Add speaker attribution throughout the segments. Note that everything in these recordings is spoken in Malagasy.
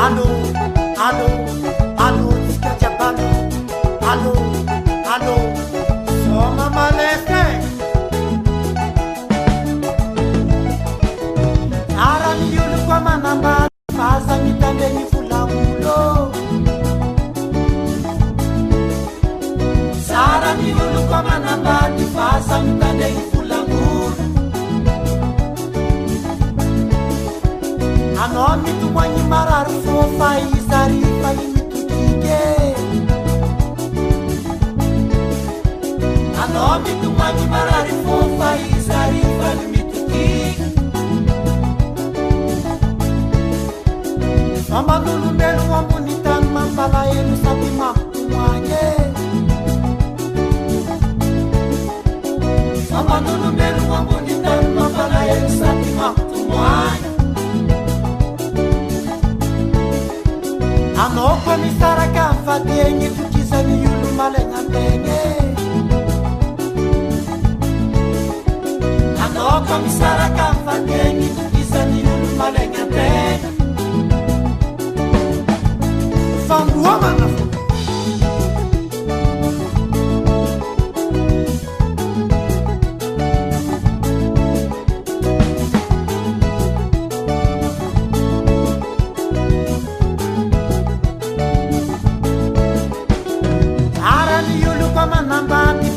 Speaker 1: Alô, alô, alô, fica de abalo. Alô, alô, soma maleke. Ara miulu kwa manamba, faza mitande ni fulamulo. Sara miulu kwa manamba, faza mitande ni fulamulo. Anomi tumwanyi mararu fofa izari fai mitutike. Anomi tumwanyi mararu fofa izari fai mitutike. Mama nulu melu wamunitan mambala elu satima tumwanye. Mama nulu melu wamunitan mambala elu satima tumwanye. Anoko misaraka mfatiengi tukiza ni yulu malenga mbenge. Anoko misaraka mfatiengi tukiza ni yulu malenga mbenge. Fangu wama na fuku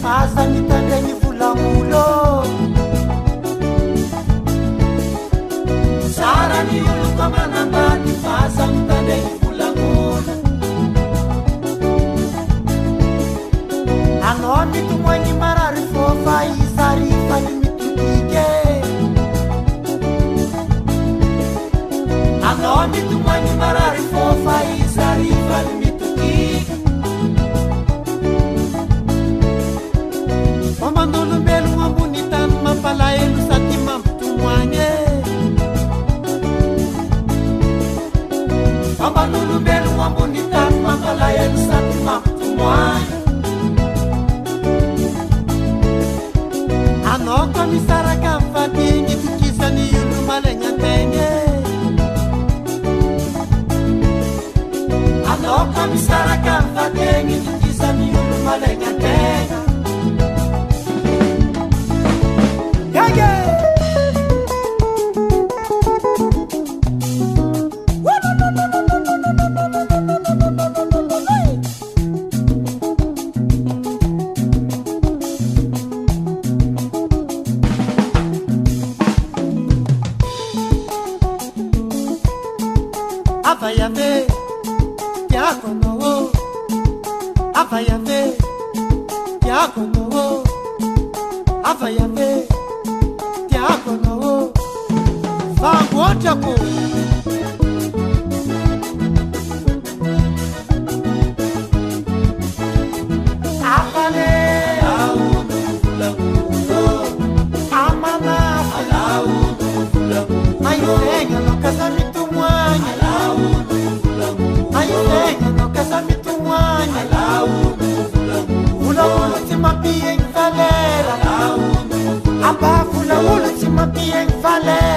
Speaker 1: Asa mitande ni fulamulo. Sara ni yulu kama nambani, asa mitande ni fulamulo. Anomi tumwanyi marari fofa izari fani mitutike. Anomi tumwanyi marari fofa izari fani mitutike. Mamandolo mbelu mambunitan mapala elu satima mtumwanye. Mamandolo mbelu mambunitan mapala elu satima mtumwanye. Anoko misaraka mfatingi tukisa ni yulu malenya tenge. Anoko misaraka mfatingi tukisa ni yulu malenya tenge. Avayave, yakono. Avayave, yakono. Avayave, yakono. Vangotako. Avale, auno fulamulo. Amana, auno fulamulo. Ayenga no casamento mwanyi. Ayenga no casamento mwanyi. Fula ulu tima pieng valera. Aba fula ulu tima pieng valera.